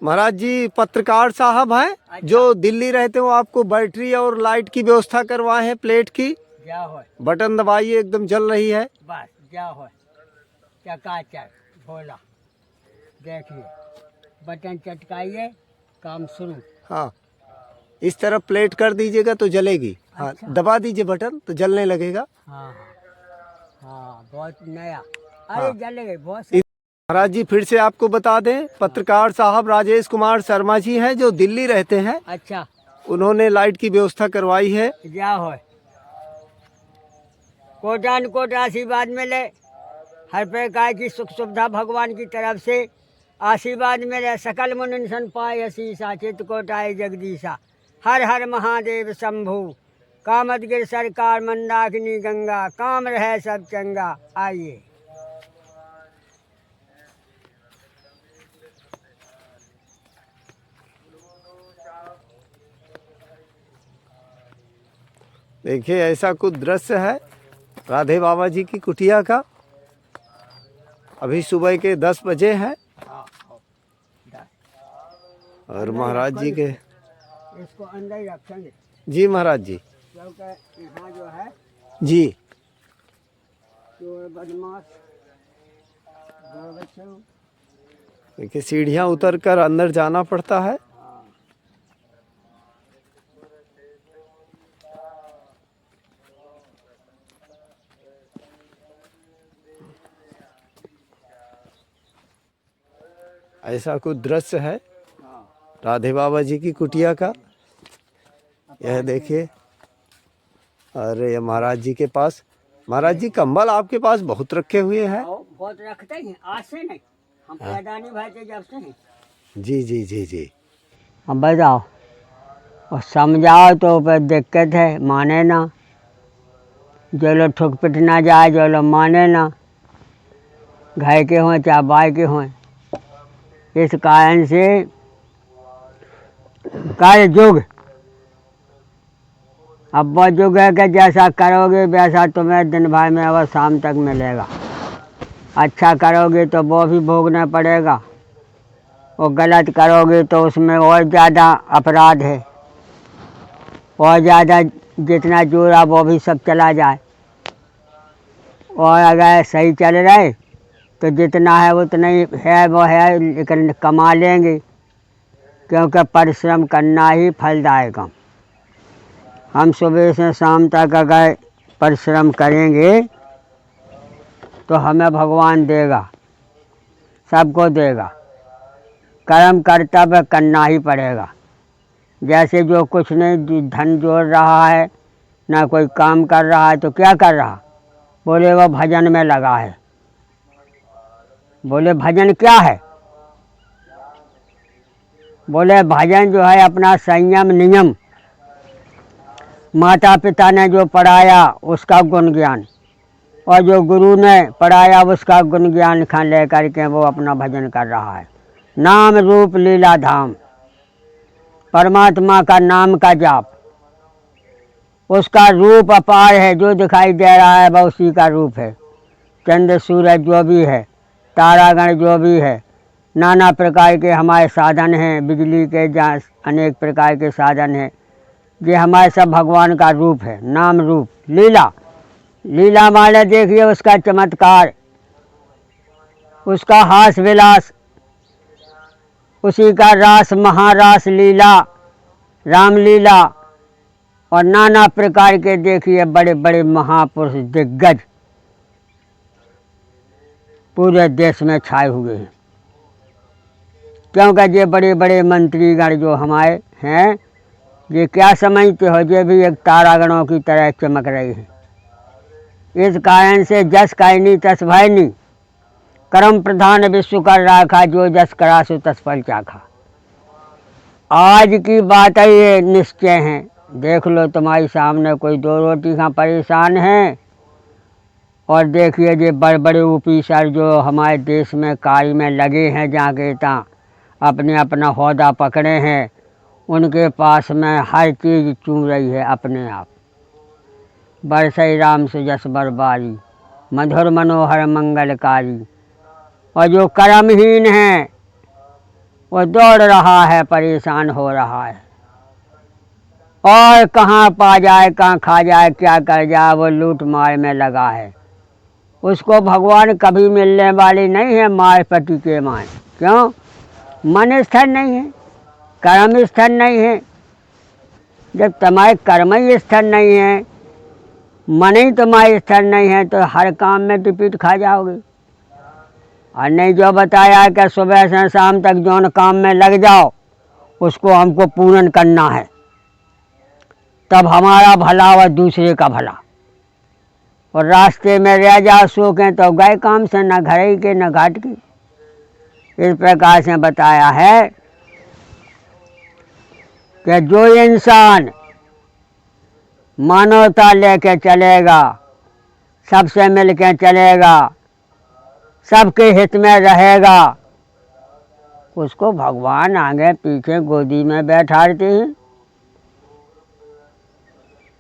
महाराज जी पत्रकार साहब हैं। अच्छा। जो दिल्ली रहते हो, आपको बैटरी और लाइट की व्यवस्था करवाए हैं, प्लेट की। क्या हो बटन दबाइए, एकदम जल रही है। बस क्या हो चकाचक भोला। देखिए बटन चटकाइए, काम शुरू। हाँ, इस तरफ प्लेट कर दीजिएगा तो जलेगी। हाँ, अच्छा। दबा दीजिए बटन तो जलने लगेगा। हाँ हाँ बहुत नया। हाँ। अरे जलेगा बहुत महाराज जी फिर से आपको बता दें, पत्रकार साहब राजेश कुमार शर्मा जी हैं, जो दिल्ली रहते हैं। अच्छा। उन्होंने लाइट की व्यवस्था करवाई है। क्या हो कोटान कोट आशीर्वाद मिले, हर प्रकार की सुख सुविधा भगवान की तरफ से आशीर्वाद मिले। सकल मुनि सन पाय शीसा, चित कोटाय जगदीशा। हर हर महादेव शंभु, कामदगिर सरकार मंदाकिनी गंगा, काम रहे सब चंगा। आइए देखिए, ऐसा कुछ दृश्य है राधे बाबा जी की कुटिया का। अभी सुबह के 10 बजे हैं और महाराज जी के। इसको अंदर ही रखेंगे जी महाराज जी। क्योंकि यहाँ जो है जी जो बदमाश देखिए, सीढ़ियाँ उतर कर अंदर जाना पड़ता है। ऐसा कुछ दृश्य है राधे बाबा जी की कुटिया का। यह देखिए, और ये महाराज जी के पास। महाराज जी कंबल आपके पास बहुत रखे हुए हैं। बहुत रखते हैं, आज से नहीं, हम पैदा नहीं भाई थे जब से हैं। जी जी जी जी। अब बताओ और समझाओ तो फिर दिक्कत है, माने ना। जो लोग ठुक पिट ना जाए, जो लोग माने ना, घर के हों चाहे बाई के हों। इस कारण से कार्य युग, अब वो युग है कि जैसा करोगे वैसा तुम्हें दिन भर में और शाम तक मिलेगा। अच्छा करोगे तो वो भी भोगना पड़ेगा, और गलत करोगे तो उसमें और ज़्यादा अपराध है, और ज़्यादा जितना जोड़ा वो भी सब चला जाए। और अगर सही चल रहे तो जितना है उतना ही है वो है, लेकिन कमा लेंगे, क्योंकि परिश्रम करना ही फलदायक। हम सुबह से शाम तक अगर परिश्रम करेंगे तो हमें भगवान देगा, सबको देगा। कर्म कर्तव्य करना ही पड़ेगा। जैसे जो कुछ नहीं धन जोड़ रहा है, ना कोई काम कर रहा है, तो क्या कर रहा? बोले वो भजन में लगा है। बोले भजन क्या है? बोले भजन जो है अपना संयम नियम, माता पिता ने जो पढ़ाया उसका गुण ज्ञान, और जो गुरु ने पढ़ाया उसका गुण ज्ञान खा ले करके वो अपना भजन कर रहा है। नाम रूप लीला धाम, परमात्मा का नाम का जाप, उसका रूप अपार है। जो दिखाई दे रहा है वह उसी का रूप है। चंद्र सूरज जो भी है, तारागण जो भी है, नाना प्रकार के हमारे साधन हैं, बिजली के जहाँ अनेक प्रकार के साधन हैं, ये हमारे सब भगवान का रूप है। नाम रूप लीला, लीला माने देखिए उसका चमत्कार, उसका हास विलास, उसी का रास महारास लीला, रामलीला, और नाना प्रकार के देखिए बड़े बड़े महापुरुष दिग्गज पूरे देश में छाए हुए हैं। क्योंकि ये बड़े बड़े मंत्रीगण जो हमारे हैं, ये क्या समझते हो, ये भी एक तारागणों की तरह चमक रही है। इस कारण से जस कहनी तस भयनी, कर्म प्रधान विश्व कर राखा, जो जस करा सो तस फल चाखा। आज की बात है, ये निश्चय है। देख लो तुम्हारी सामने कोई दो रोटी का परेशान है, और देखिए ये बड़े बड़े ऑफिसर जो हमारे देश में कार्य में लगे हैं, जहाँ के तहाँ अपने अपना ओहदा पकड़े हैं, उनके पास में हर चीज़ चूम रही है अपने आप। बरसई राम सुजस बरबारी, मधुर मनोहर मंगलकारी। और जो कर्महीन हैं, वो दौड़ रहा है, परेशान हो रहा है, और कहाँ पा जाए, कहाँ खा जाए, क्या कर जाए, वो लूट मार में लगा है। उसको भगवान कभी मिलने वाली नहीं है मारपटी के मान। क्यों? मन स्थिर नहीं है, कर्म स्थिर नहीं है। जब तुम्हारे कर्म ही स्थिर नहीं है, मन ही तुम्हारी स्थिर नहीं है, तो हर काम में टिपिट खा जाओगे। और नहीं, जो बताया है कि सुबह से शाम तक जौन काम में लग जाओ उसको हमको पूर्ण करना है, तब हमारा भला व दूसरे का भला। और रास्ते में रह जाओ सूखें तो गए काम से, न घर के न घाट की। इस प्रकार से बताया है कि जो इंसान मानवता लेके चलेगा, सबसे मिल के चलेगा, सबके हित में रहेगा, उसको भगवान आगे पीछे गोदी में बैठाते हैं।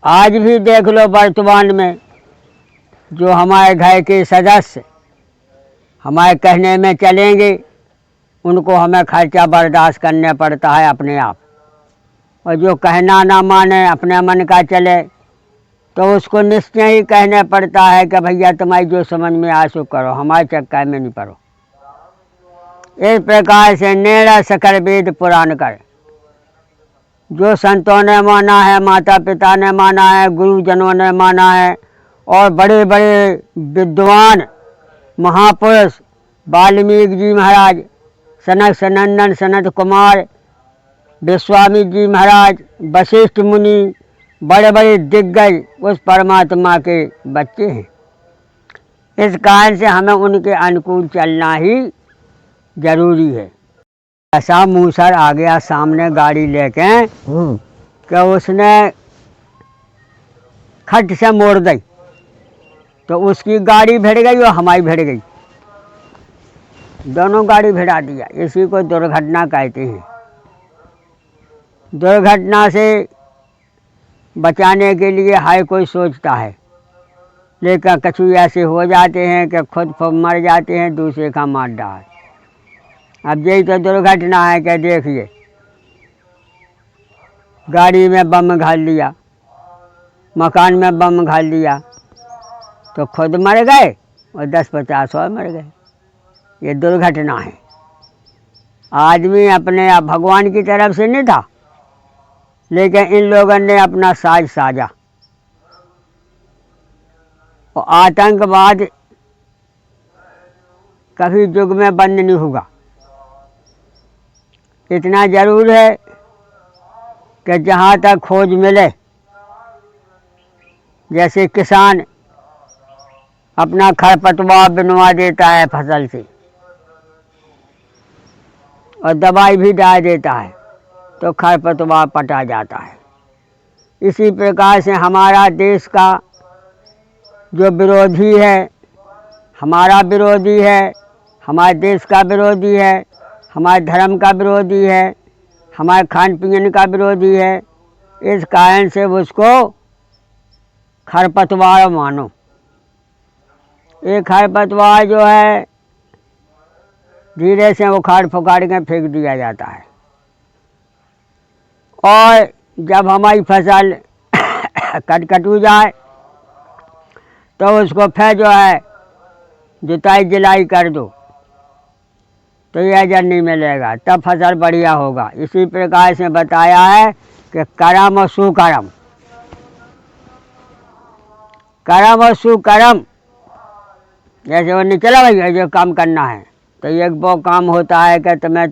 आज भी देख लो, वर्तमान में जो हमारे घर के सदस्य हमारे कहने में चलेंगे, उनको हमें खर्चा बर्दाश्त करने पड़ता है अपने आप। और जो कहना ना माने, अपने मन का चले, तो उसको निश्चय ही कहने पड़ता है कि भैया तुम्हारी जो समझ में आ सो करो, हमारे चक्कर में नहीं पड़ो। इस प्रकार से नेड़ा सकल वेद पुराण कर, जो संतों ने माना है, माता पिता ने माना है, गुरुजनों ने माना है, और बड़े बड़े विद्वान महापुरुष वाल्मीकि जी महाराज, सनक सनंदन सनत कुमार, विश्वामित्र जी महाराज, वशिष्ठ मुनि, बड़े बड़े दिग्गज उस परमात्मा के बच्चे हैं। इस कारण से हमें उनके अनुकूल चलना ही जरूरी है। ऐसा मूसर आ गया सामने गाड़ी लेके कि उसने खट से मोड़ दी, तो उसकी गाड़ी भिड़ गई और हमारी भिड़ गई, दोनों गाड़ी भिड़ा दिया। इसी को दुर्घटना कहते हैं। दुर्घटना से बचाने के लिए हर कोई सोचता है, लेकिन कुछ ऐसे हो जाते हैं कि खुद मर जाते हैं, दूसरे का मार डाल। अब यही तो दुर्घटना है कि देखिए, गाड़ी में बम घाल दिया, मकान में बम घाल दिया, तो खुद मर गए और 10-50 और मर गए। ये दुर्घटना है। आदमी अपने आप भगवान की तरफ से नहीं था, लेकिन इन लोगों ने अपना साज साजा। और आतंकवाद कभी युग में बंद नहीं होगा। इतना जरूर है कि जहाँ तक खोज मिले, जैसे किसान अपना खरपतवार बनवा देता है फसल से, और दवाई भी डाल देता है, तो खरपतवार पटा जाता है। इसी प्रकार से हमारा देश का जो विरोधी है, हमारा विरोधी है, हमारे देश का विरोधी है, हमारे धर्म का विरोधी है, हमारे खान पीन का विरोधी है, इस कारण से उसको खरपतवार मानो। ये खरपतवार जो है धीरे से उखाड़ फुखाड़ के फेंक दिया जाता है, और जब हमारी फसल कटकटू जाए तो उसको फिर जो है जुताई जिलाई कर दो, तो यह अजर नहीं मिलेगा, तब फसल बढ़िया होगा। इसी प्रकार से बताया है कि कर्म और सुकर्म, कर्म और सुकर्म, जैसे वो निकला भैया जो काम करना है, तो एक वो काम होता है कि तुम्हें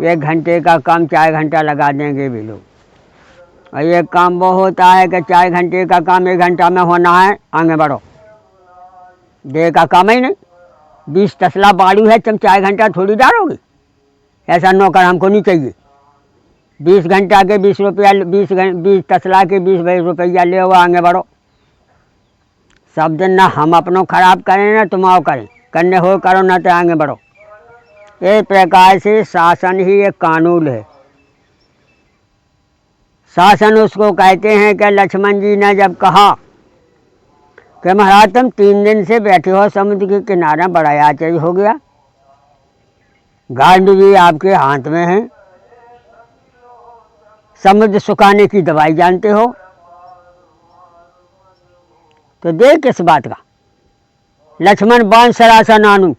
1 घंटे का काम 4 घंटा लगा देंगे भी लोग, और एक काम वो होता है कि 4 घंटे का काम 1 घंटा में होना है, आगे बढ़ो। देह का काम ही नहीं, 20 तसला बालू है, तुम 4 घंटा थोड़ी डालोगे। ऐसा नौकर हमको नहीं चाहिए। 20 घंटा के 20 रुपया, 20 तसला के 20 रुपया ले हुआ, आगे बढ़ो। सब दिन ना हम अपनों खराब करें ना तुम आओ करें, करने हो करो ना तो आगे बढ़ो। इस प्रकार से शासन ही एक कानून है। शासन उसको कहते हैं कि लक्ष्मण जी ने जब कहा कि महाराज तुम 3 दिन से बैठे हो समुद्र के किनारे, बड़ा आश्चर्य हो गया। गांड भी आपके हाथ में है। समुद्र सुखाने की दवाई जानते हो, तो देख किस बात का। लक्ष्मण बाण सरासा नानू,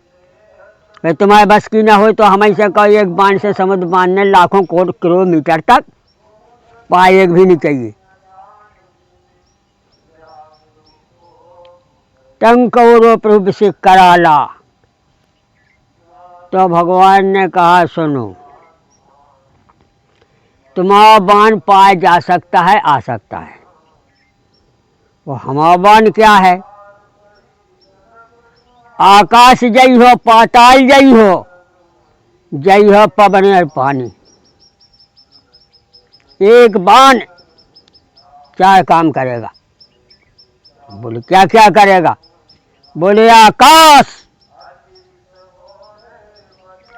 भाई तुम्हारे बस की ना हो तो हम ऐसे कहो एक बाण से समुद्र बांधने लाखों किलोमीटर तक, पाए एक भी नहीं चाहिए। तंग कौरो प्रभु से कराला, तो भगवान ने कहा सुनो, तुम्हारा बाण पाया जा सकता है, आ सकता है। वो हमारा बाण क्या है? आकाश जई हो, पाताल जई हो, जई हो पवन और पानी। एक बाण क्या काम करेगा? बोले क्या क्या करेगा? बोले आकाश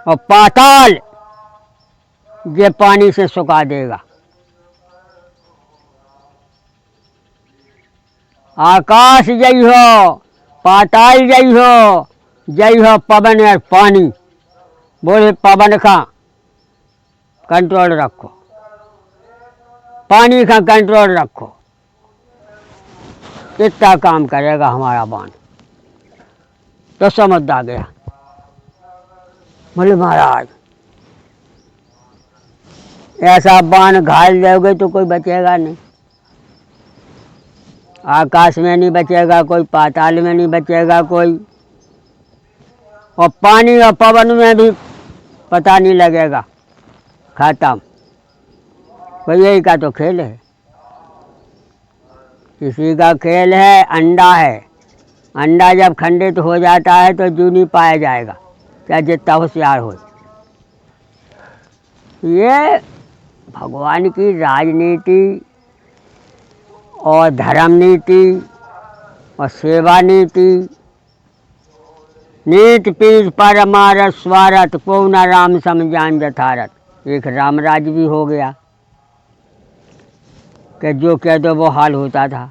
और पाताल ये पानी से सुखा देगा। आकाश जई हो, पाताल जई हो, जई हो पवन और पानी। बोले पवन का कंट्रोल रखो, पानी का कंट्रोल रखो, इतना काम करेगा हमारा बाण। तो समझ आ गया। बोले महाराज ऐसा बाण घाल दोगे तो कोई बचेगा नहीं, आकाश में नहीं बचेगा कोई, पाताल में नहीं बचेगा कोई, और पानी और पवन में भी पता नहीं लगेगा, खत्म। तो यही का तो खेल है, किसी का खेल है। अंडा है, अंडा जब खंडित हो जाता है तो जू नहीं पाया जाएगा, चाहे जितना होशियार हो। ये भगवान की राजनीति और धर्म नीति और सेवा नीति, नीत पीर परमारथ स्वारथ, पौना राम समझान जथारथ। एक राम राज भी हो गया कि जो कह दो वो हाल होता था।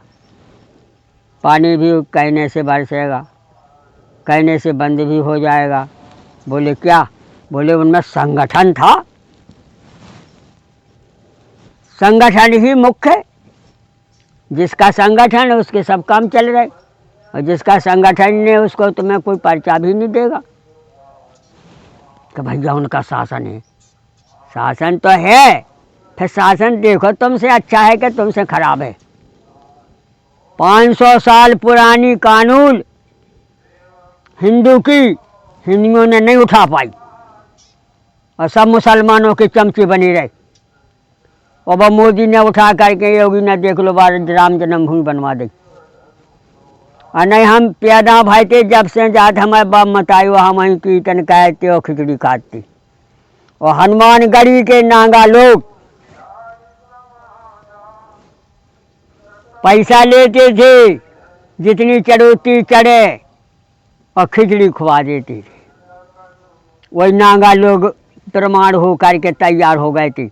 पानी भी कहने से बरसेगा, कहने से बंद भी हो जाएगा। बोले क्या? बोले उनमें संगठन था, संगठन ही मुख्य है। जिसका संगठन है उसके सब काम चल रहे, और जिसका संगठन नहीं है उसको तुम्हें कोई पर्चा भी नहीं देगा कि भैया उनका शासन है। शासन तो है, फिर शासन देखो तुमसे अच्छा है कि तुमसे खराब है। 500 साल पुरानी कानून हिंदू की हिंदुओं ने नहीं उठा पाई, और सब मुसलमानों की चमची बनी रही। और वह मोदी ने उठा करके योगी ने देख लो बार राम जन्मभूमि बनवा दी। और नहीं हम पैदा भाई थे जब से जात हमारे बाप मताई हम वहीं कीर्तन कहते और खिचड़ी खाती। और हनुमानगढ़ी के नांगा लोग पैसा लेते थे, जितनी चढ़ोती चढ़े और खिचड़ी खुआ देते थे। वही नांगा लोग प्रमाण हो करके तैयार हो गए थे,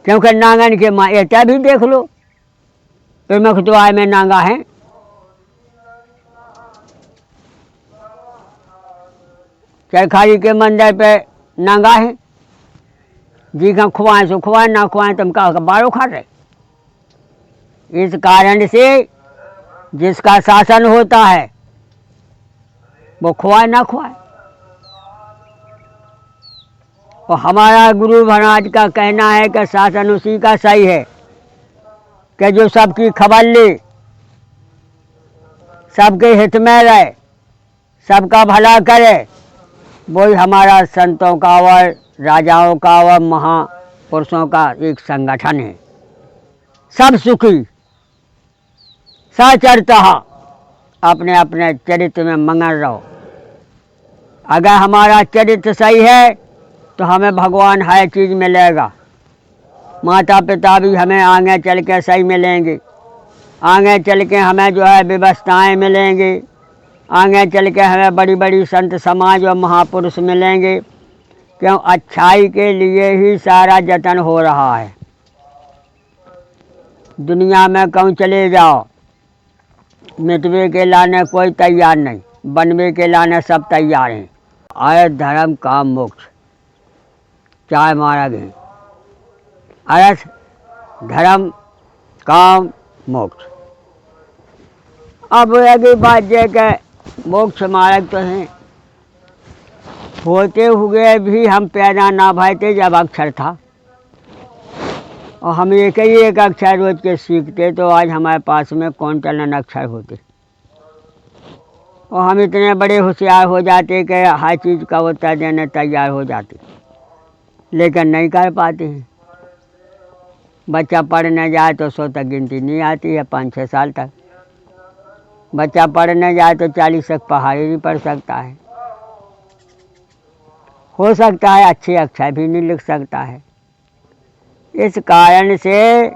क्योंकि नांगन के माँ एटा भी देख लो, प्रमुख द्वार में नांगा है। चरखारी के मंदिर पे नांगा है, जी का खुआएं सो खुआएं, ना खुआएं तुम का बारो खा रहे। इस कारण से जिसका शासन होता है वो खुआए ना खुआए। और हमारा गुरु महाराज का कहना है कि शासन उसी का सही है कि जो सबकी खबर ले, सबके हित में रहे, सबका भला करे। वही हमारा संतों का और राजाओं का और महापुरुषों का एक संगठन है। सब सुखी सचरता अपने अपने चरित्र में मंगल रहो। अगर हमारा चरित्र सही है तो हमें भगवान हर चीज़ मिलेगा। माता पिता भी हमें आगे चल के सही मिलेंगे, आगे चल के हमें जो है व्यवस्थाएं मिलेंगी, आगे चल के हमें बड़ी बड़ी संत समाज और महापुरुष मिलेंगे। क्यों? अच्छाई के लिए ही सारा जतन हो रहा है। दुनिया में कहूँ चले जाओ, मिटवे के लाने कोई तैयार नहीं, बनवे के लाने सब तैयार हैं। आय धर्म काम मोक्ष, चार मार्ग हैं, अर्थ, धर्म, काम, मोक्ष। अब अगली बात यह कि मोक्ष मार्ग तो हैं, होते हुए भी हम पैदा ना भए थे जब अक्षर था, और हम एक ही एक अक्षर रोज के सीखते तो आज हमारे पास में कौंटलन अक्षर होते, और हम इतने बड़े होशियार हो जाते कि हर चीज़ का उत्तर देने तैयार हो जाते, लेकिन नहीं कर पाते हैं। बच्चा पढ़ने जाए तो 100 तक गिनती नहीं आती है, 5-6 साल तक। बच्चा पढ़ने जाए तो 40 तक पहाड़ी नहीं पढ़ सकता है, हो सकता है अच्छे अक्षर भी नहीं लिख सकता है। इस कारण से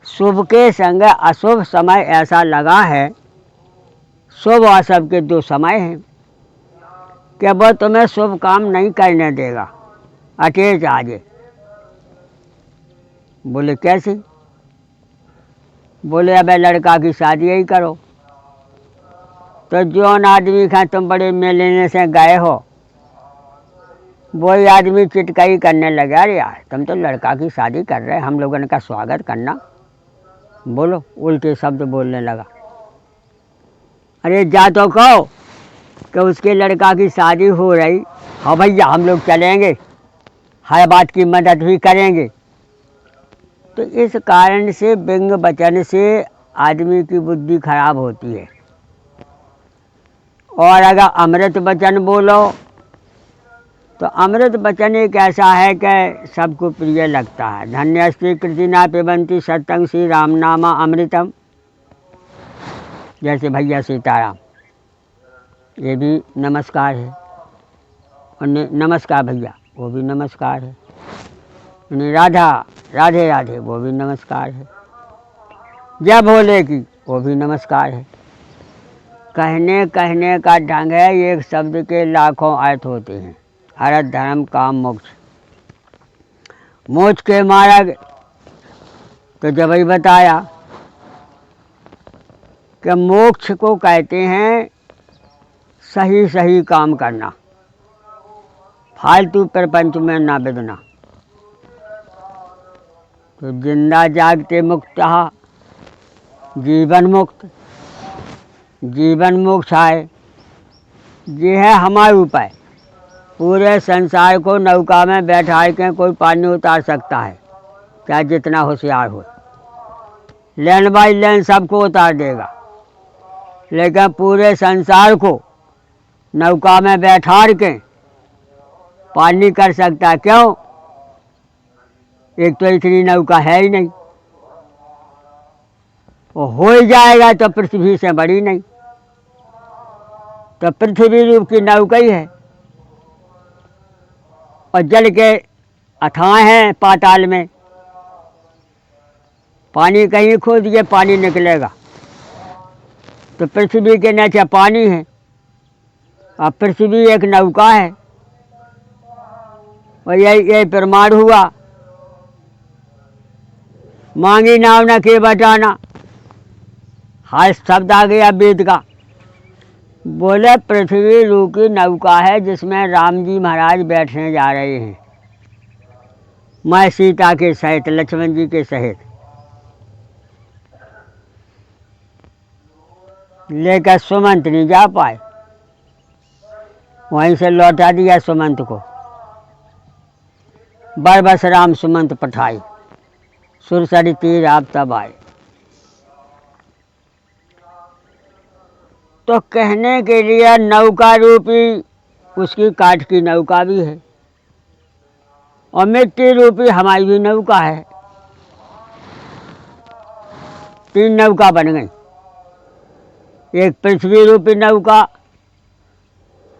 शुभ के संग अशुभ समय ऐसा लगा है, शुभ और अशुभ के 2 समय हैं कि वह तुम्हें शुभ काम नहीं करने देगा, अटेच आगे। बोले कैसे? बोले अब लड़का की शादी ही करो। तो जौन आदमी का तुम बड़े मेले से गए हो, वही आदमी चिटकाई करने लगा, अरे यार तुम तो लड़का की शादी कर रहे, हम लोगों का स्वागत करना। बोलो, उल्टे शब्द बोलने लगा। अरे जा तो कहो कि उसके लड़का की शादी हो रही, हाँ भैया हम लोग चलेंगे, हर बात की मदद भी करेंगे। तो इस कारण से व्यंग वचन से आदमी की बुद्धि खराब होती है, और अगर अमृत वचन बोलो तो अमृत वचन एक ऐसा है कि सबको प्रिय लगता है। धन्यस्त्री कृतिना पिबंती सत्यं श्री राम नामा अमृतम, जैसे भैया सीताराम, ये भी नमस्कार है, और नमस्कार भैया वो भी नमस्कार है, राधा राधे राधे वो भी नमस्कार है, जय भोले की वो भी नमस्कार है। कहने का ढंग है, एक शब्द के लाखों अर्थ होते हैं, अर्थ, धर्म, काम, मोक्ष। मोक्ष के मार्ग तो जब ही बताया कि मोक्ष को कहते हैं सही सही काम करना, फालतू प्रपंच में ना बिदना। तो जिंदा जागते मुक्त, जीवन मुक्त, जीवन मोक्ष है। ये है हमारे ऊपर, पूरे संसार को नौका में बैठा के कोई पानी उतार सकता है, चाहे जितना होशियार हो, लेन बाई लेन सबको उतार देगा, लेकिन पूरे संसार को नौका में बैठा के पानी कर सकता है। क्यों? एक तो इतनी नौका है ही नहीं, वो हो ही जाएगा तो पृथ्वी से बड़ी नहीं, तो पृथ्वी रूप की नौका ही है, और जल के अथाह हैं पाताल में, पानी कहीं खोद के पानी निकलेगा, तो पृथ्वी के नीचे पानी है, और पृथ्वी एक नौका है, और यही प्रमाण हुआ। मांगी नाव न के बटाना, हाय शब्द आ गया वेद का। बोले पृथ्वी रूप की नौका है जिसमें राम जी महाराज बैठने जा रहे हैं, मैं सीता के सहित, लक्ष्मण जी के सहित। लेकर सुमंत नहीं जा पाए, वहीं से लौटा दिया सुमंत को। बरबस राम सुमंत पठाई, सुरसरी तीर आप तब आए। तो कहने के लिए नौका रूपी उसकी काठ की नौका भी है, और मिट्टी रूपी हमारी भी नौका है, 3 नौका बन गई। एक पृथ्वी रूपी नौका,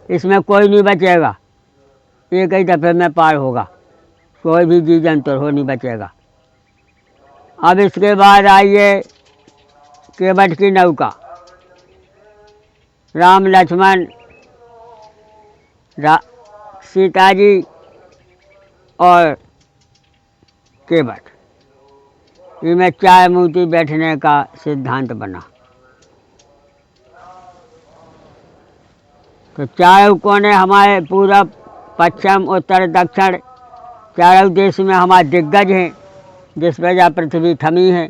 इसमें कोई नहीं बचेगा, एक ही दफे में पार होगा, कोई भी जीव जंतु हो नहीं बचेगा। अब इसके बाद आइए केवट की नौका, राम लक्ष्मण सीता जी और केवट, इनमें 4 मूर्ति बैठने का सिद्धांत बना। तो 4 कोने हमारे पूरब, पश्चिम, उत्तर, दक्षिण चारों देश में हमारे दिग्गज हैं, जिस पे जा पृथ्वी थमी है।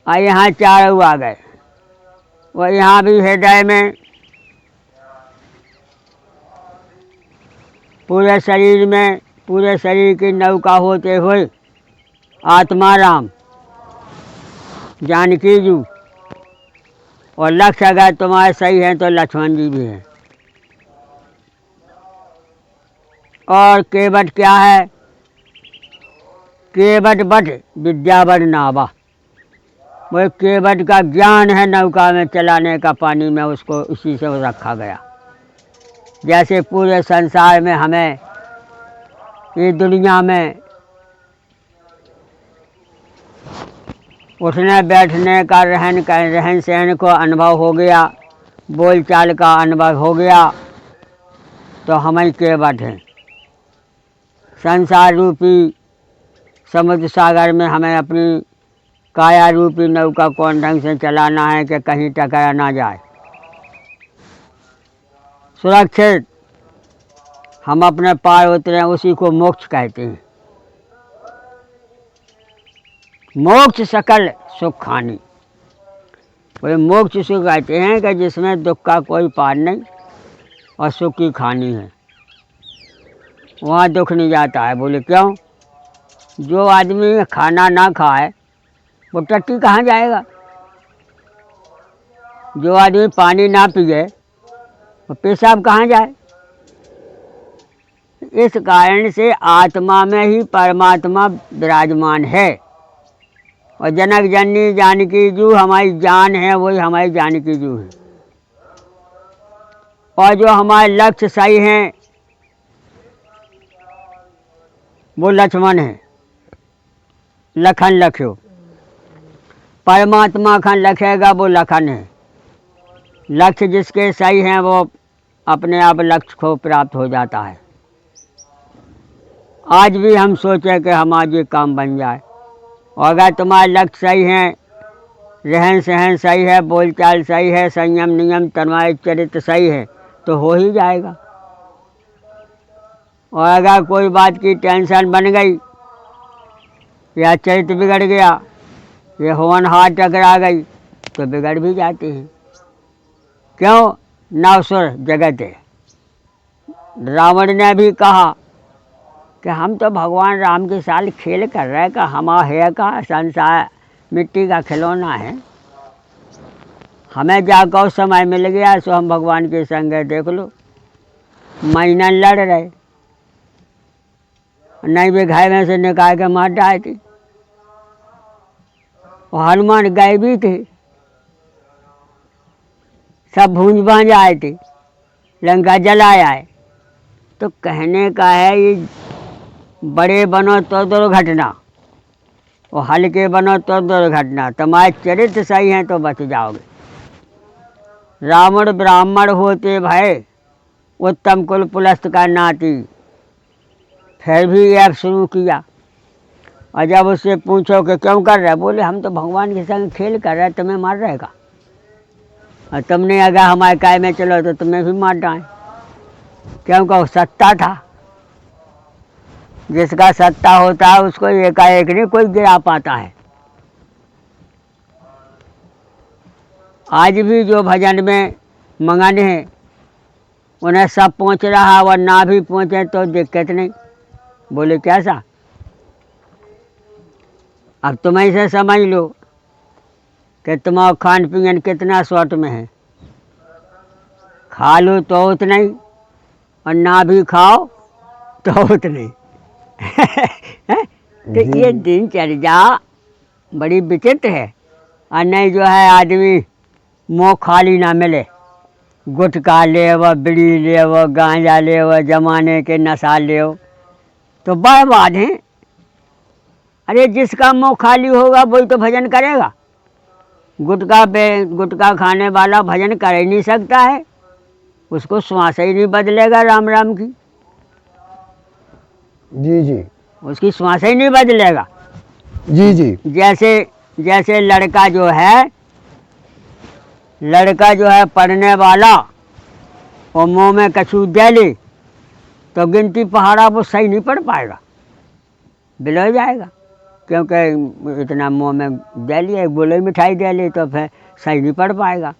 और यहाँ चारों आ गए। वो यहाँ भी हृदय में, पूरे शरीर में, पूरे शरीर की नौका होते हुए आत्मा राम, जानकी जी, और लक्ष्य अगर तुम्हारे सही हैं तो लक्ष्मण जी भी हैं। और केवट क्या है? केवट बट विद्यावट नावा। वो केवट का ज्ञान है नौका में चलाने का, पानी में, उसको उसी से रखा गया। जैसे पूरे संसार में हमें, ये दुनिया में उठने बैठने का, रहन सहन को अनुभव हो गया, बोलचाल का अनुभव हो गया, तो हम ही केवट हैं। संसार रूपी समुद्र सागर में हमें अपनी काया रूपी नौका कौन ढंग से चलाना है कि कहीं टकरा ना जाए, सुरक्षित हम अपने पार उतरे, उसी को मोक्ष कहते हैं। मोक्ष सकल सुख खानी। कोई मोक्ष सुख कहते हैं कि जिसमें दुख का कोई पार नहीं और सुख की खानी है, वहाँ दुख नहीं जाता है। बोले क्यों? जो आदमी खाना ना खाए वो टट्टी कहाँ जाएगा? जो आदमी पानी ना पिए वो पेशाब कहाँ जाए? इस कारण से आत्मा में ही परमात्मा विराजमान है। और जनक जननी जानकी जू हमारी जान है, वही हमारी जानकी जू है। और जो हमारे लक्ष्य सही हैं वो लक्ष्मण है, लखन लख्यो। परमात्मा खन लखेगा वो लखन है। लक्ष्य जिसके सही हैं वो अपने आप लक्ष्य को प्राप्त हो जाता है। आज भी हम सोचे कि हमारा ये काम बन जाए, और अगर तुम्हारे लक्ष्य सही हैं, रहन सहन सही है, बोलचाल सही है, संयम नियम तुम्हारे चरित्र सही है, तो हो ही जाएगा। और अगर कोई बात की टेंशन बन गई, या चरित्र बिगड़ गया, ये होनहार टकरा गई, तो बिगड़ भी जाती है। क्यों? नवसुर जगत है। रावण ने भी कहा कि हम तो भगवान राम के साथ खेल कर रहे का, हमा है का संसार मिट्टी का खिलौना है, हमें जाकर समय मिल गया सो हम भगवान के संग देख लो। महीना लड़ रहे, नहीं भी घाय में से निकाल के मार डाली थी। और हनुमान गए भी थे, सब भूंज भांज आए थे, लंका जलाए आए। तो कहने का है ये बड़े बनो तो दुर्घटना, और हल्के बनो तो दुर्घटना। तुम्हारे चरित्र सही हैं तो बच जाओगे। रावण ब्राह्मण होते भय, उत्तम कुल पुलस्त का नाती, फिर भी यह शुरू किया। और जब उससे पूछो कि क्यों कर रहे, बोले हम तो भगवान के संग खेल कर रहे, तुम्हें मार रहेगा, और तुमने अगर हमारे काय में चलो तो तुम्हें भी मार डालें। क्योंकि सत्ता था, जिसका सत्ता होता है उसको एकाएक नहीं कोई गिरा पाता है। आज भी जो भजन में मगन है उन्हें सब पहुँच रहा, और ना भी पहुँचे तो दिक्कत नहीं। बोले कैसा? अब तुम ऐसे समझ लो कि तुम्हारा खान पीन कितना शॉर्ट में है। खा लो तो उतना ही, और ना भी खाओ तो उतना ही। तो ये दिनचर्या बड़ी विचित्र है। और नहीं जो है आदमी मुँह खाली ना मिले, गुटखा ले वो, बीड़ी ले वो, गांजा ले वो, जमाने के नशा ले वो, तो बर्बाद हैं। अरे जिसका मुँह खाली होगा वही तो भजन करेगा। गुटखा खाने वाला भजन कर ही नहीं सकता है, उसको श्वास ही नहीं बदलेगा राम राम की। जी जी, उसकी श्वास ही नहीं बदलेगा। जी जी, जैसे लड़का जो है पढ़ने वाला, और मुँह में कछू दे ले तो गिनती पहाड़ा वो सही नहीं पढ़ पाएगा, बिलो जाएगा, क्योंकि इतना मुँह में दे लिया, एक गोली मिठाई दे ली तो फिर सही नहीं पढ़ पाएगा।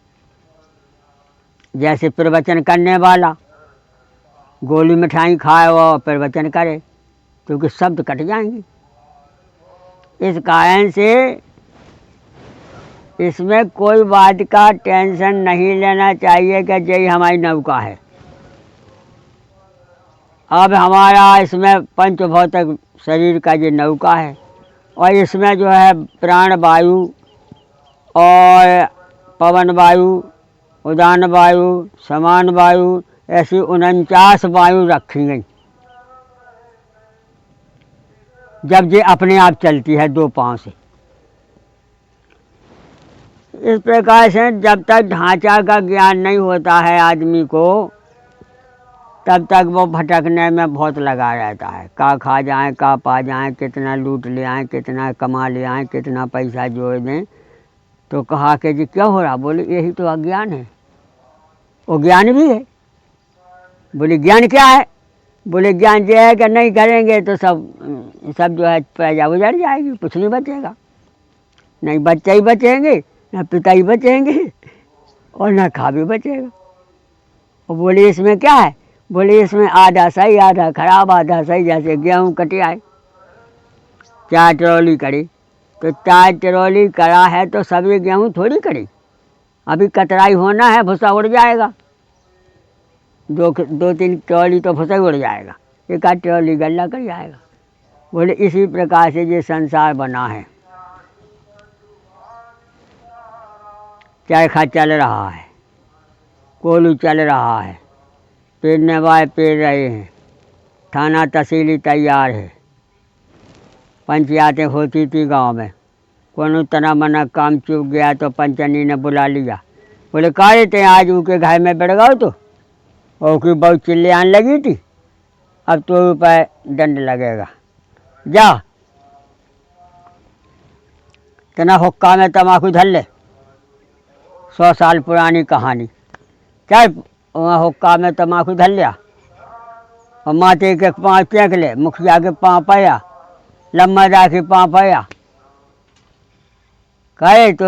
जैसे प्रवचन करने वाला गोली मिठाई खाए वो प्रवचन करे, क्योंकि शब्द कट जाएंगे। इस कारण से इसमें कोई बात का टेंशन नहीं लेना चाहिए कि यही हमारी नौका है। अब हमारा इसमें पंचभौतिक शरीर का ये नौका है, और इसमें जो है प्राण वायु और पवन वायु, उदान वायु, समान वायु, ऐसी 49 वायु रखी गई। जब ये अपने आप चलती है 2 पाँव से। इस प्रकार से जब तक ढांचा का ज्ञान नहीं होता है आदमी को, तब तक वो भटकने में बहुत लगा रहता है। का खा जाए, का पा जाए, कितना लूट ले आए, कितना कमा ले आए, कितना पैसा जोड़ दें। तो कहा कि जी क्या हो रहा? बोले यही तो अज्ञान है। वो ज्ञान भी है। बोले ज्ञान क्या है? बोले ज्ञान ये है कि नहीं करेंगे तो सब जो है पैजा उजड़ जाएगी, कुछ नहीं बचेगा। नहीं बच्चे ही बचेंगे, न पिता ही बचेंगे, और न खा भी बचेगा। और बोले इसमें क्या है? बोले इसमें आधा सही आधा खराब, आधा सही। जैसे गेहूँ कटे आए, 4 ट्रॉली करी, तो 4 ट्रॉली करा है तो सभी गेहूँ थोड़ी करी, अभी कतराई होना है, भूसा उड़ जाएगा। 2-3 ट्रॉली तो भूसा उड़ जाएगा, 1 ट्रॉली गल्ला कर जाएगा। बोले इसी प्रकार से ये संसार बना है। चरखा चल रहा है, कोलू चल रहा है, पेरने वाले पेर रहे हैं, थाना तहसीली तैयार है, पंचायतें होती थी गांव में। कोनो तना मना काम चूक गया तो पंचनी ने बुला लिया। बोले काहे थे आज उनके घर में बैठ गए तो, और की बहुत चिल्ले आने लगी थी, अब तो रुपये दंड लगेगा, जा तना हुक्का में तम्बाकू धर ले। 100 साल पुरानी कहानी। क्या वहाँ हुक्का में तम्बाकू धर लिया, और माते के पाँव फेंक ले, मुखिया के पाँव पाया, लम्बादा के पाँव पाया। कहे तो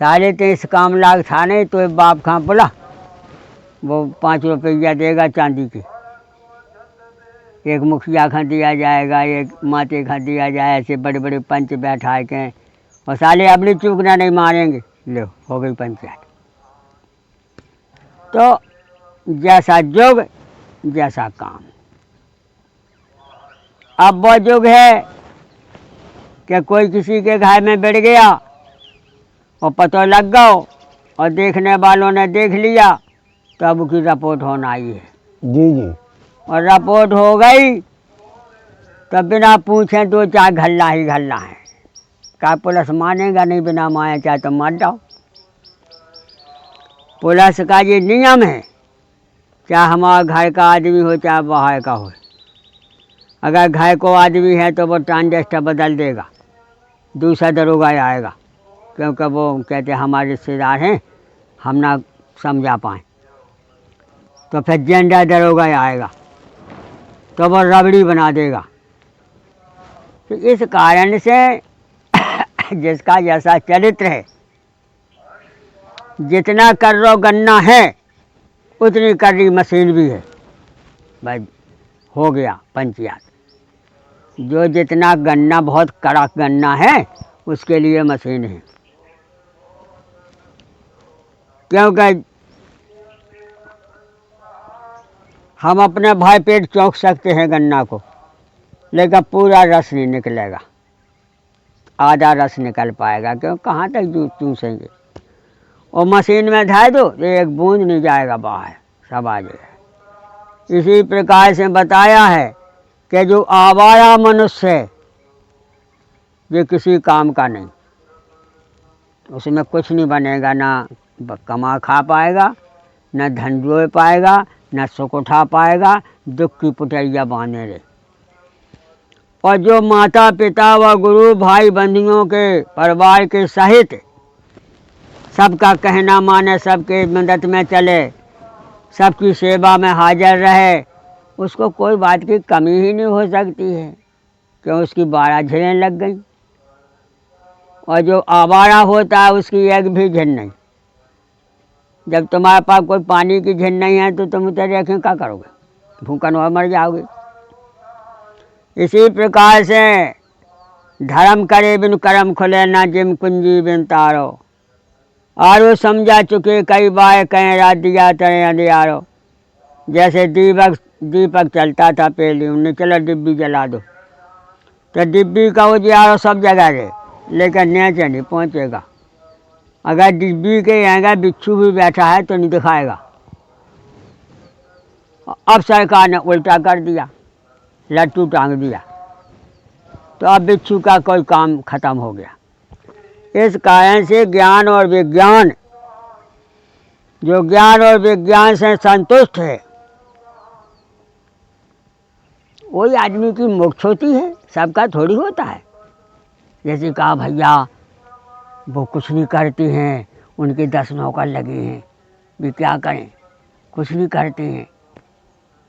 23.5 काम लाग था नहीं, तो बाप खां बोला वो 5 रुपया देगा चांदी की, एक मुखिया खा दिया जाएगा, एक माते खा दिया जाए। ऐसे बड़े बड़े पंच बैठा के, और साले अपनी चूकना नहीं मारेंगे। लो हो गई पंचायत। तो जैसा युग जैसा काम। अब वो युग है कि कोई किसी के घर में बैठ गया और पता लग गया, और देखने वालों ने देख लिया, तो अब उसकी रिपोर्ट होना आई है। जी जी। और रिपोर्ट हो गई तो बिना पूछे 2-4 घल्ला ही घल्ला है। क्या पुलिस मानेगा नहीं? बिना माया चाहे तो मार जाओ। पुलिस का ये नियम है, चाहे हमारा घर का आदमी हो चाहे बाहर का हो। अगर घर को आदमी है तो वो ट्रांजेस्टर बदल देगा, दूसरा दरोगा आएगा, क्योंकि वो कहते हमारे रिश्तेदार हैं, हम ना समझा पाएँ। तो फिर जेंडर दरोगा आएगा तो वो रबड़ी बना देगा। तो इस कारण से जिसका जैसा चरित्र है, जितना कर्रो गन्ना है उतनी कर्री मशीन भी है। भाई हो गया पंचायत। जो जितना गन्ना बहुत कड़क गन्ना है उसके लिए मशीन है, क्योंकि हम अपने भाई पेट चौंक सकते हैं गन्ना को, लेकिन पूरा रस नहीं निकलेगा, आधा रस निकल पाएगा। क्यों? कहाँ तक चूसेंगे? और मशीन में धाय दो तो एक बूंद नहीं जाएगा बाहर, सब आ जाएगा। इसी प्रकार से बताया है कि जो आवारा मनुष्य है ये किसी काम का नहीं, उसमें कुछ नहीं बनेगा, ना कमा खा पाएगा, न धन जोड़ पाएगा, न सुख उठा पाएगा, दुख की पुटैया बांधे रहे। और जो माता पिता व गुरु भाई बंधुओं के परिवार के सहित सबका कहना माने, सबके मदद में चले, सबकी सेवा में हाजिर रहे, उसको कोई बात की कमी ही नहीं हो सकती है, क्यों उसकी 12 झीलें लग गई। और जो आवारा होता है उसकी एक भी झील नहीं। जब तुम्हारे पास कोई पानी की झील नहीं है तो तुम उतर रखें क्या करोगे, भूखन और मर जाओगे। इसी प्रकार से धर्म करे बिन कर्म खुले ना जिम कुंजी बिन तारो, आरो समझा चुके कई बार कहीं रात दिया तरे अंधियारो। जैसे दीपक चलता था पहले, उन्हें चलो डिब्बी जला दो, तो डिब्बी का उजियारो सब जगह रहे लेकिन नीचे नहीं पहुँचेगा। अगर डिब्बी के आएगा बिच्छू भी बैठा है तो नहीं दिखाएगा। अब सरकार ने उल्टा कर दिया, लट्टू टांग दिया, तो अब बिच्छू का कोई काम खत्म हो गया। इस कारण से ज्ञान और विज्ञान, जो ज्ञान और विज्ञान से संतुष्ट है वही आदमी की मोक्ष होती है, सबका थोड़ी होता है। जैसे कहा भैया वो कुछ नहीं करती हैं, उनके 10 नौकर लगे हैं, भी क्या करें, कुछ नहीं करते हैं।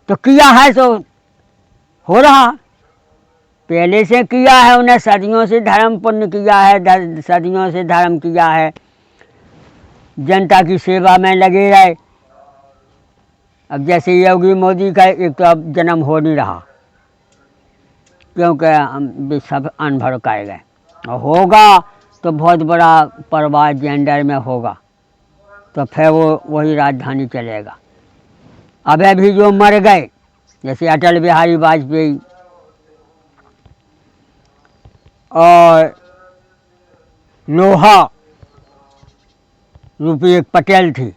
तो किया है तो हो रहा, पहले से किया है, उन्हें सदियों से धर्म पुण्य किया है, सदियों से धर्म किया है, जनता की सेवा में लगे रहे। अब जैसे योगी मोदी का एक तो अब जन्म हो नहीं रहा, क्योंकि हम भी सब अनभर कर गए, और होगा तो बहुत बड़ा परिवार जेंडर में होगा, तो फिर वो वही राजधानी चलेगा। अब भी जो मर गए, जैसे अटल बिहारी वाजपेयी और लोहा रूपी एक पटेल थी,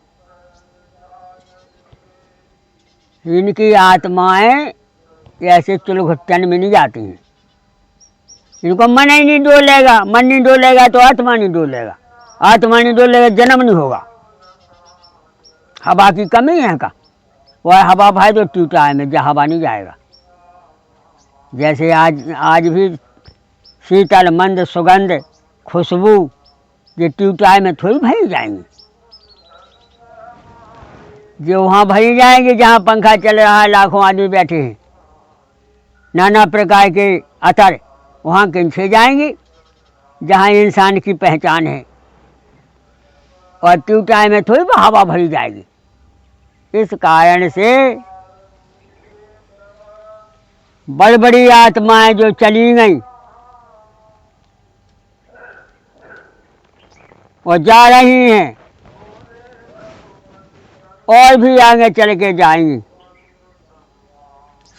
इनकी आत्माएं ऐसे चुलघुट्टन में नहीं जाती हैं। इनको मन ही नहीं डोलेगा, मन नहीं डोलेगा तो आत्मा नहीं डोलेगा, आत्मा नहीं डोलेगा जन्म नहीं होगा। हवा की कमी है का, वह हवा भाई जो टूटा है में जहाँ हवा नहीं जाएगा। जैसे आज भी शीतल मंद सुगंध खुशबू ये ट्यूबटाई में थोड़ी भरी जाएंगी, जो वहाँ भरी जाएंगे जहाँ पंखा चल रहा है, लाखों आदमी बैठे हैं, नाना प्रकार के अतर वहाँ किनसे जाएंगे जहाँ इंसान की पहचान है, और ट्यूबटाई में थोड़ी हवा भरी जाएगी। इस कारण से बड़ी बड़ी आत्माएं जो चली गई और जा रही हैं, और भी आगे चल के जाएंगी,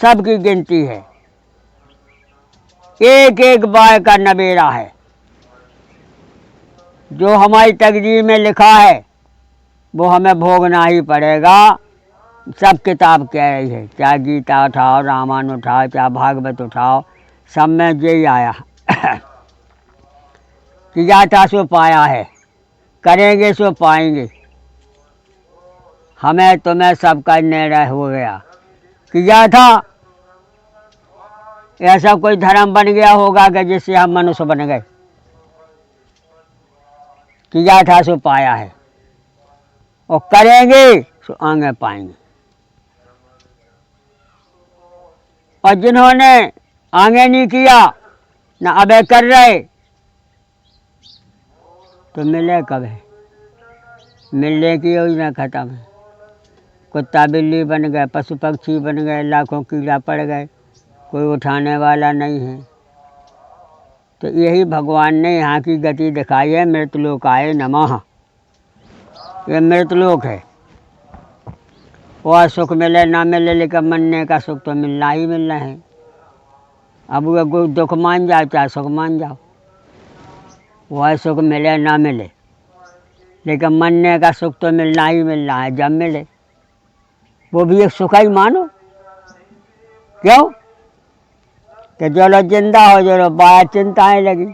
सबकी गिनती है, एक एक बार का नबेड़ा है। जो हमारी तकदीर में लिखा है वो हमें भोगना ही पड़ेगा। सब किताब कह रही है, चाहे गीता उठाओ, रामायण उठाओ, चाहे भागवत उठाओ, सब में यही आया कि जाता सो पाया है, करेंगे सो पाएंगे। हमें तुम्हें सबका निर्णय हो गया कि या था ऐसा कोई धर्म बन गया होगा कि जिससे हम मनुष्य बन गए, कि या था सो पाया है, और करेंगे सो आगे पाएंगे। और जिन्होंने आगे नहीं किया ना अबे कर रहे, तो मिले कब है, मिलने की योजना खत्म है। कुत्ता बिल्ली बन गए, पशु पक्षी बन गए, लाखों कीड़ा पड़ गए, कोई उठाने वाला नहीं है। तो यही भगवान ने यहाँ की गति दिखाई है। मृतलोकाय नमः, ये मृतलोक है। और सुख मिले ना मिले लेकिन मरने का सुख तो मिलना ही मिलना है। अब वो दुख मान जाओ चाहे सुख मान जाओ, वह सुख मिले ना मिले लेकिन मरने का सुख तो मिलना ही मिलना है। जब मिले वो भी एक सुख ही मानो, क्यों कि चलो जिंदा हो, चलो बाहर चिंताएं लगी,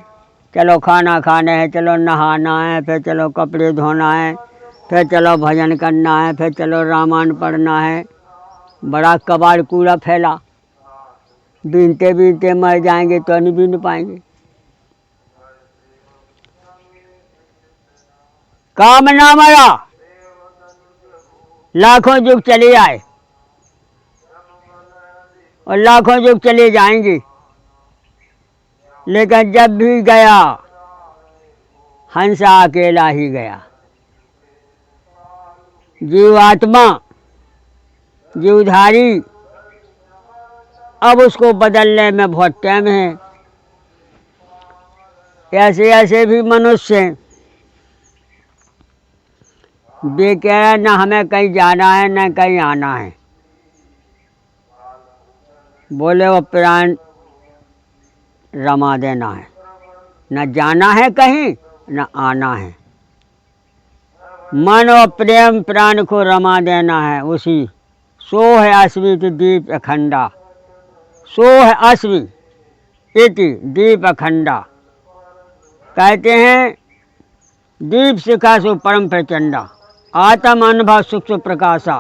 चलो खाना खाना है, चलो नहाना है, फिर चलो कपड़े धोना है, फिर चलो भजन करना है, फिर चलो रामायण पढ़ना है। बड़ा कबाड़ कूड़ा फैला, बीनते बीनते मर जाएंगे तो नहीं बीन पाएंगे। काम ना मरा, लाखों युग चले आए, और लाखों युग चले जाएंगे, लेकिन जब भी गया हंसा अकेला ही गया। जीवात्मा जीवधारी अब उसको बदलने में बहुत टाइम है। ऐसे ऐसे भी मनुष्य हैं, वे कह रहे हैं न हमें कहीं जाना है न कहीं आना है। बोले वो प्राण रमा देना है, न जाना है कहीं न आना है। मन और प्रेम प्राण को रमा देना है। उसी सो है अस्मित दीप अखंडा, सो है अस्मि इति दीप अखंडा। कहते हैं दीप शिखा सो परम प्रचंडा, आत्म अनुभव सूक्ष्म प्रकाशा।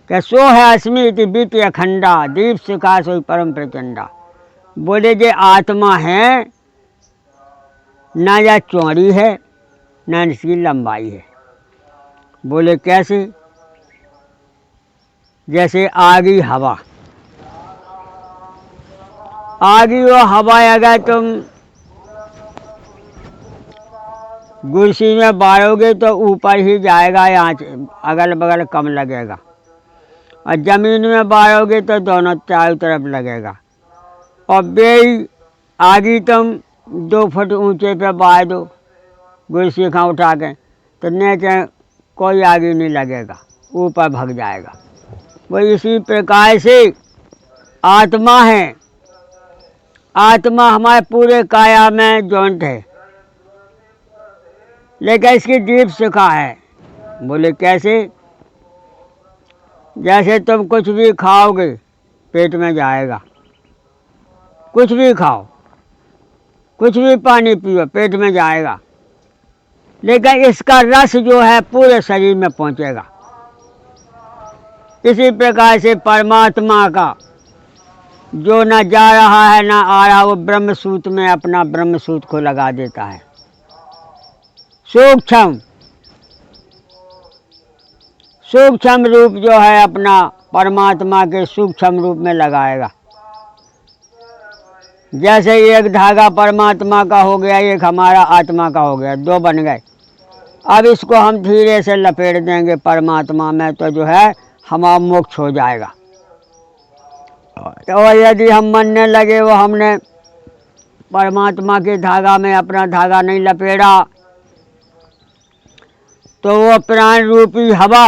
कि सो है अस्मि इति दीप अखंडा, दीप शिखा सो परम प्रचंडा। बोले जे आत्मा है ना या चौड़ी है ना इसकी लंबाई है। बोले कैसे? जैसे आगी हवा, आगी वो हवा अगर तुम कुर्सी में बारोगे तो ऊपर ही जाएगा, यहाँ अगल बगल कम लगेगा, और ज़मीन में बारोगे तो दोनों चारों तरफ लगेगा। और बेई आगी तुम 2 फुट ऊंचे पे बार दो कुर्सी का उठा के, तो नीचे कोई आगी नहीं लगेगा, ऊपर भग जाएगा। वो इसी प्रकार से आत्मा है। आत्मा हमारे पूरे काया में जॉइंट है, लेकिन इसकी दीप शिखा है। बोले कैसे? जैसे तुम कुछ भी खाओगे पेट में जाएगा, कुछ भी खाओ, कुछ भी पानी पियो पेट में जाएगा, लेकिन इसका रस जो है पूरे शरीर में पहुंचेगा। इसी प्रकार से परमात्मा का जो न जा रहा है ना आ रहा, वो ब्रह्मसूत्र में अपना ब्रह्मसूत्र को लगा देता है। सूक्ष्म सूक्ष्म रूप जो है अपना परमात्मा के सूक्ष्म रूप में लगाएगा। जैसे एक धागा परमात्मा का हो गया, एक हमारा आत्मा का हो गया, 2 बन गए। अब इसको हम धीरे से लपेट देंगे परमात्मा में, तो जो है हमारा मोक्ष हो जाएगा। और यदि हम मानने लगे वो हमने परमात्मा के धागा में अपना धागा नहीं लपेटा, तो वो प्राण रूपी हवा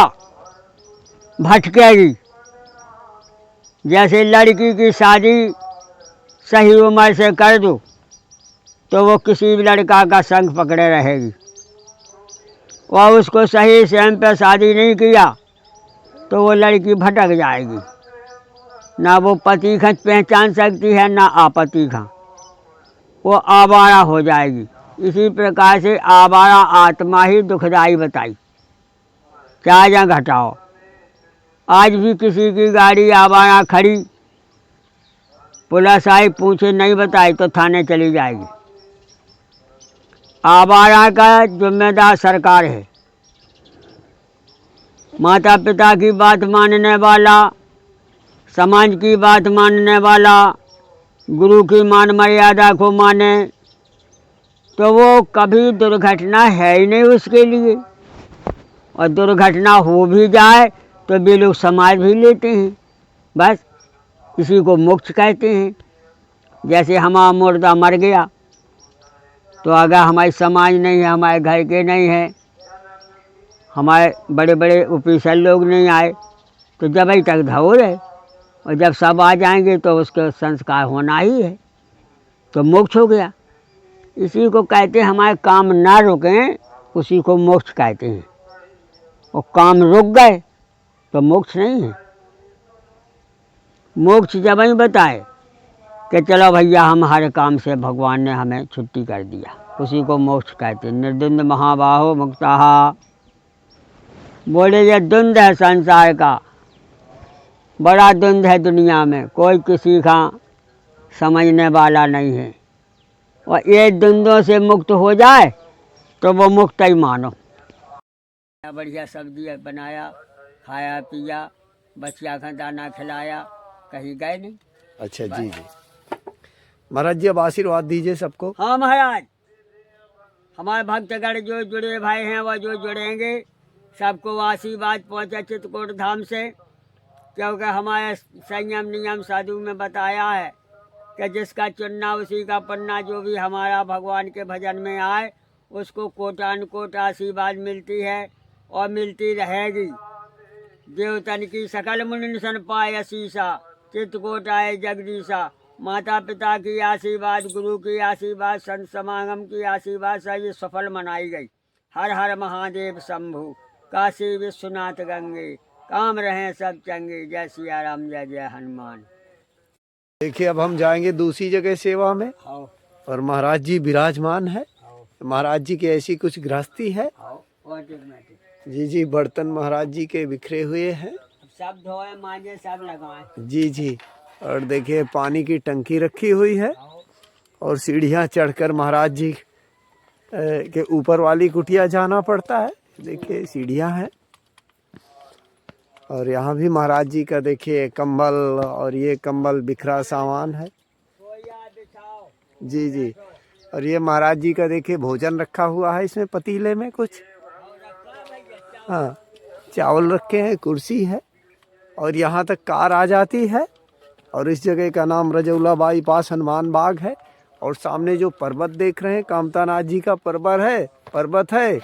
भटकेगी। जैसे लड़की की शादी सही उम्र से कर दो तो वो किसी भी लड़का का संग पकड़े रहेगी, और उसको सही समय पे शादी नहीं किया तो वो लड़की भटक जाएगी। ना वो पति का पहचान सकती है ना आपत्ति का, वो आवारा हो जाएगी। इसी प्रकार से आवारा आत्मा ही दुखदाई बताई, क्या या घटाओ। आज भी किसी की गाड़ी आवारा खड़ी, पुलिस आई पूछे नहीं बताई तो थाने चली जाएगी। आवारा का जिम्मेदार सरकार है। माता पिता की बात मानने वाला, समाज की बात मानने वाला, गुरु की मान मर्यादा को माने, तो वो कभी दुर्घटना है ही नहीं उसके लिए। और दुर्घटना हो भी जाए तो वे लोग समाज भी लेते हैं, बस इसी को मोक्ष कहते हैं। जैसे हमारा मुर्दा मर गया तो अगर हमारी समाज नहीं है, हमारे घर के नहीं है, हमारे बड़े बड़े ऑफिसर लोग नहीं आए, तो जब ही तक धो रहे, और जब सब आ जाएंगे तो उसका संस्कार होना ही है, तो मोक्ष हो गया। इसी को कहते हैं हमारे काम ना रुकें, उसी को मोक्ष कहते हैं। और काम रुक गए तो मोक्ष नहीं है। मोक्ष जब ही बताए कि चलो भैया हम हर काम से भगवान ने हमें छुट्टी कर दिया, उसी को मोक्ष कहते हैं। निर्द्वंद महाबाहो मुक्ताः। बोले ये द्वंद है संसार का, बड़ा द्वंद है दुनिया में, कोई किसी का समझने वाला नहीं है। और ये द्वंद्वों से मुक्त हो जाए तो वो मुक्त ही मानो। बढ़िया सब्जी बनाया, खाया पिया, बच्चिया का दाना खिलाया, कहीं गए नहीं। अच्छा जी जी। महाराज जी अब आशीर्वाद दीजिए सबको। हाँ महाराज, हमारे भक्तगण जो जुड़े भाई हैं वह जो जुड़ेंगे सबको आशीर्वाद पहुँचे चित्रकूट धाम से, क्योंकि हमारे संयम नियम साधु में बताया है कि जिसका चुनना उसी का पन्ना। जो भी हमारा भगवान के भजन में आए उसको कोटान कोट आशीर्वाद मिलती है और मिलती रहेगी। देवतन की सकल मुनि सन पाए असीसा, चित्रकूट आए जगदीशा। माता पिता की आशीर्वाद, गुरु की आशीर्वाद, संत समागम की आशीर्वाद से ये सफल मनाई गई। हर हर महादेव शंभु, काशी विश्वनाथ गंगे, काम रहे सब चंगे। जय सिया राम, जय जय हनुमान। देखिए अब हम जाएंगे दूसरी जगह सेवा में, आओ और महाराज जी विराजमान है। आओ महाराज जी की ऐसी कुछ गृहस्थी है। आओ, ऑटोमेटिक जी जी, बर्तन महाराज जी के बिखरे हुए हैं। सब धोए मांजे सब लगाए। जी जी, और देखिए पानी की टंकी रखी हुई है, आओ और सीढ़ियाँ चढ़कर महाराज जी के ऊपर वाली कुटिया जाना पड़ता है। देखिए सीढ़ियाँ हैं, और यहाँ भी महाराज जी का देखिए कंबल, और ये कंबल बिखरा सामान है। सोया बिछाओ। जी जी, और ये महाराज जी का देखिए भोजन रखा हुआ है इसमें पतीले में कुछ। आओ रखा भैया, हाँ, चावल रखे हैं, कुर्सी है, और यहाँ तक कार आ जाती है। और इस जगह का नाम रजौला बाईपास हनुमान बाग है। और सामने जो पर्वत देख रहे हैं कामतानाथ जी का पर्वत है